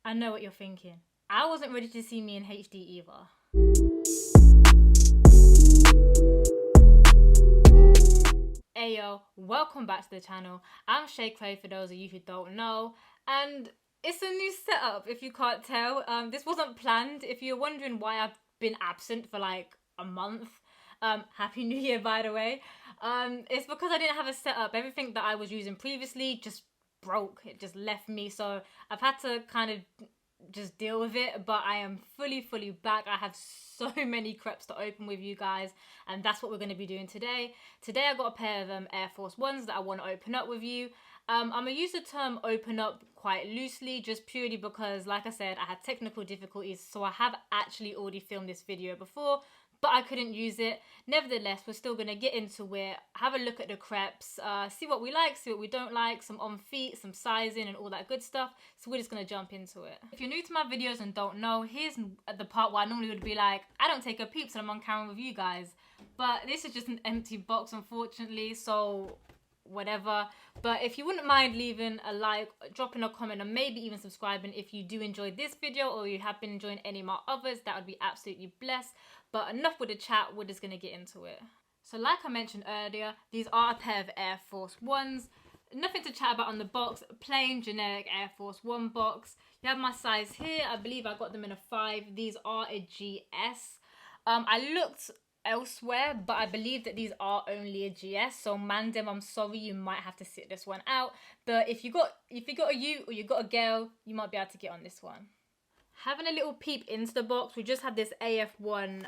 I know what you're thinking. I wasn't ready to see me in HD either. Ayo, welcome back to the channel. I'm Shay Cray for those of you who don't know, and it's a new setup if you can't tell. This wasn't planned. If you're wondering why I've been absent for like a month, Happy New Year by the way. It's because I didn't have a setup. Everything that I was using previously just broke. It just left me, so I've had to kind of just deal with it, but I am fully back. I have so many crepes to open with you guys, and that's what we're going to be doing today. Today I got a pair of Air Force Ones that I want to open up with you. I'm going to use the term open up quite loosely, just purely because, like I said, I had technical difficulties, so I have actually already filmed this video before, but I couldn't use it. Nevertheless, we're still going to get into it, have a look at the crepes, see what we like, see what we don't like, some on feet, some sizing and all that good stuff. So we're just going to jump into it. If you're new to my videos and don't know, here's the part where I normally would be like, I don't take a peep and I'm on camera with you guys. But this is just an empty box, unfortunately, so whatever. But if you wouldn't mind leaving a like, dropping a comment, and maybe even subscribing if you do enjoy this video or you have been enjoying any of my others, that would be absolutely blessed. But enough with the chat, we're just going to get into it. So like I mentioned earlier, these are a pair of Air Force Ones. Nothing to chat about on the box, plain generic Air Force One box. You have my size here. I believe I got them in a 5. These are a GS. I looked elsewhere, but I believe that these are only a GS, so Mandem, I'm sorry, you might have to sit this one out. But if you got a you or you got a girl, you might be able to get on this one. Having a little peep into the box, we just have this AF1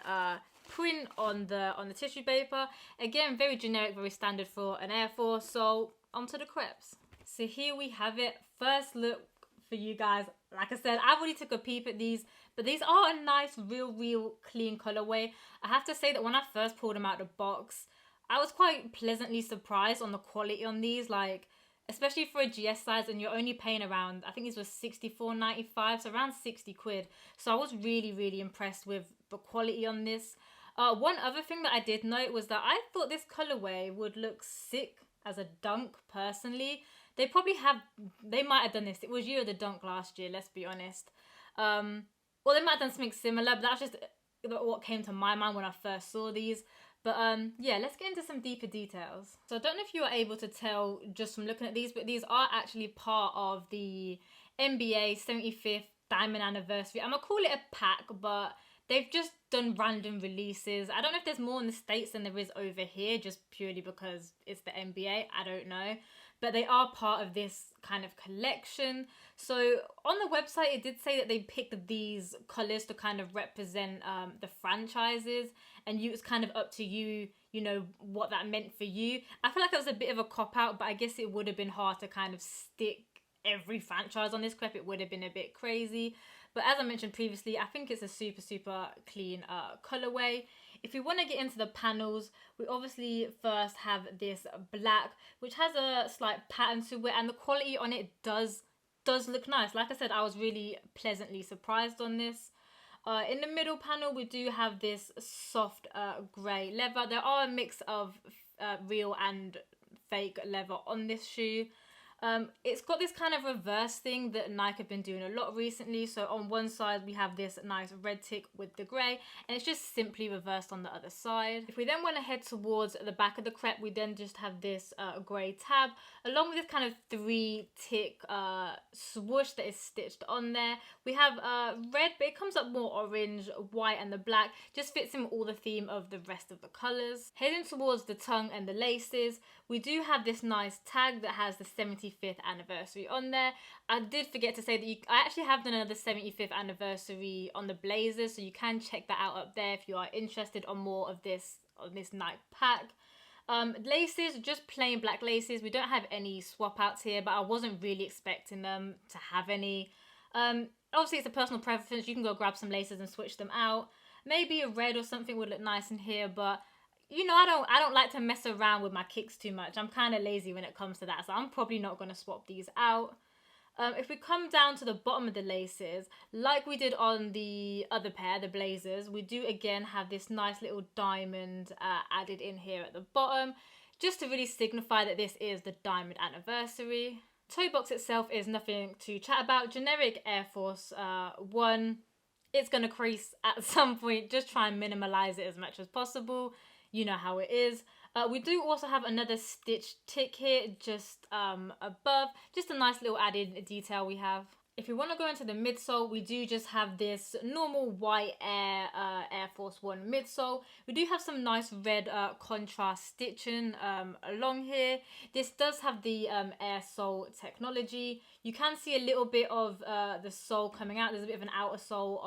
print on the tissue paper. Again, very generic, very standard for an Air Force. So onto the crepes. So here we have it. First look for you guys. Like I said, I've already took a peep at these, but these are a nice, real clean colorway. I have to say that when I first pulled them out of the box, I was quite pleasantly surprised on the quality on these. Like, especially for a GS size, and you're only paying around, I think these were $64.95, so around 60 quid. So I was really impressed with the quality on this. One other thing that I did note was that I thought this colorway would look sick as a dunk, personally. They might have done this. It was year of the dunk last year, let's be honest. Well, they might have done something similar, but that's just what came to my mind when I first saw these. But yeah, let's get into some deeper details. So I don't know if you are able to tell just from looking at these, but these are actually part of the NBA 75th Diamond Anniversary. I'm going to call it a pack, but they've just done random releases. I don't know if there's more in the States than there is over here, just purely because it's the NBA. I don't know. But they are part of this kind of collection. So on the website, it did say that they picked these colors to kind of represent the franchises, and it's kind of up to you, you know, what that meant for you. I feel like it was a bit of a cop-out, but I guess it would have been hard to kind of stick every franchise on this crepe. It would have been a bit crazy. But as I mentioned previously, I think it's a super clean colorway. If we want to get into the panels, we obviously first have this black, which has a slight pattern to it, and the quality on it does look nice. Like I said, I was really pleasantly surprised on this. In the middle panel, we do have this soft grey leather. There are a mix of real and fake leather on this shoe. It's got this kind of reverse thing that Nike have been doing a lot recently. So on one side we have this nice red tick with the grey, and it's just simply reversed on the other side. If we then want to head towards the back of the crepe, we then just have this grey tab along with this kind of 3-tick swoosh that is stitched on there. We have red, but it comes up more orange, white and the black. Just fits in all the theme of the rest of the colours. Heading towards the tongue and the laces, we do have this nice tag that has the 75th anniversary on there. I did forget to say that I actually have done another 75th anniversary on the blazers, so you can check that out up there if you are interested on more of this Nike pack. Laces, just plain black laces. We don't have any swap outs here, but I wasn't really expecting them to have any. Obviously it's a personal preference. You can go grab some laces and switch them out. Maybe a red or something would look nice in here, but you know, I don't like to mess around with my kicks too much. I'm kind of lazy when it comes to that, so I'm probably not going to swap these out. If we come down to the bottom of the laces, like we did on the other pair, the blazers, we do again have this nice little diamond added in here at the bottom, just to really signify that this is the diamond anniversary. Toe box itself is nothing to chat about. Generic Air Force One. It's going to crease at some point. Just try and minimize it as much as possible. You know how it is. We do also have another stitch tick here just above. Just a nice little added detail we have. If you want to go into the midsole, we do just have this normal white Air Force One midsole. We do have some nice red contrast stitching along here. This does have the air sole technology. You can see a little bit of the sole coming out. There's a bit of an outer sole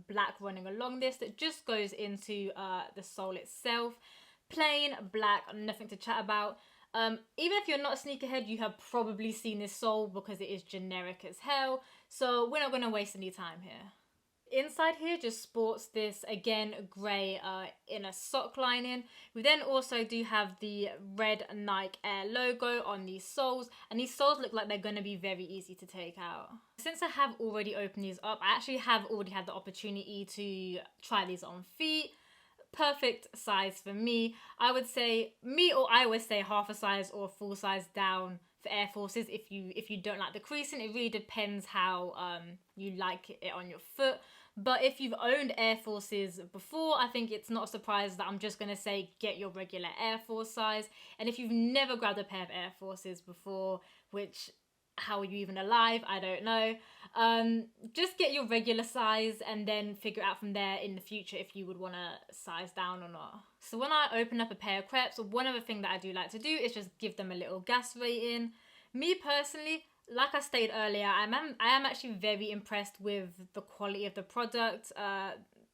black running along this that just goes into the sole itself. Plain black, nothing to chat about. Even if you're not a sneakerhead, you have probably seen this sole because it is generic as hell. So we're not going to waste any time here. Inside here just sports this, again, grey inner sock lining. We then also do have the red Nike Air logo on these soles. And these soles look like they're going to be very easy to take out. Since I have already opened these up, I actually have already had the opportunity to try these on feet. Perfect size for me. I would say I always say half a size or full size down for Air Forces if you don't like the creasing. It really depends how you like it on your foot. But if you've owned Air Forces before, I think it's not a surprise that I'm just going to say get your regular Air Force size. And if you've never grabbed a pair of Air Forces before, which, how are you even alive? I don't know. Just get your regular size and then figure out from there in the future if you would want to size down or not. So when I open up a pair of crepes, one other thing that I do like to do is just give them a little gas rating. Me personally, like I stated earlier, I am actually very impressed with the quality of the product.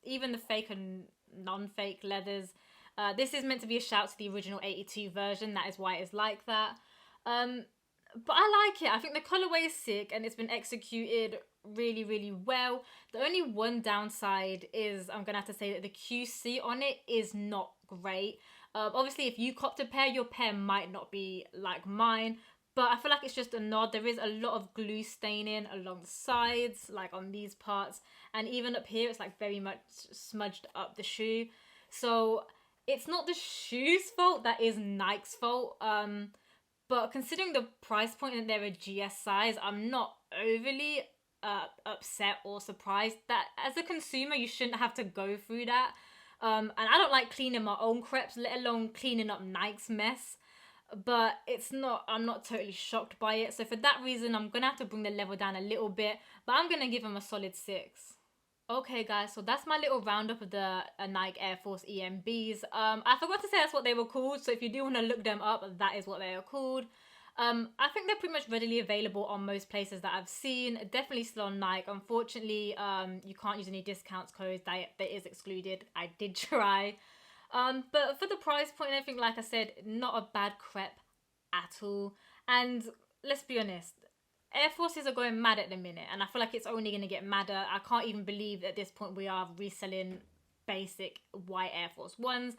Even the fake and non-fake leathers. This is meant to be a shout to the original 82 version. That is why it's like that. But I like it. I think the colorway is sick and it's been executed really, really well. The only one downside is I'm going to have to say that the QC on it is not great. Obviously, if you copped a pair, your pair might not be like mine. But I feel like it's just a nod. There is a lot of glue staining along the sides, like on these parts. And even up here, it's like very much smudged up the shoe. So it's not the shoe's fault. That is Nike's fault. But considering the price point and they're a GS size, I'm not overly upset or surprised that as a consumer, you shouldn't have to go through that. And I don't like cleaning my own crepes, let alone cleaning up Nike's mess. But I'm not totally shocked by it. So for that reason, I'm going to have to bring the level down a little bit. But I'm going to give them a solid 6. Okay guys, so that's my little roundup of the Nike Air Force EMBs. I forgot to say that's what they were called, so if you do want to look them up, that is what they are called. I think they're pretty much readily available on most places that I've seen. Definitely still on Nike. Unfortunately, you can't use any discounts codes. That is excluded. I did try. But for the price point and everything, like I said, not a bad crepe at all. And let's be honest, Air Forces are going mad at the minute, and I feel like it's only going to get madder. I can't even believe at this point we are reselling basic white Air Force Ones.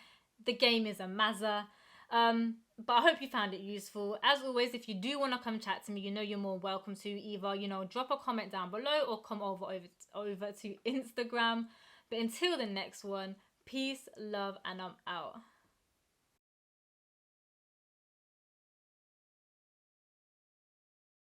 The game is a mazza. But I hope you found it useful. As always, if you do want to come chat to me, you're more welcome to either, drop a comment down below or come over to Instagram. But until the next one, peace, love, and I'm out.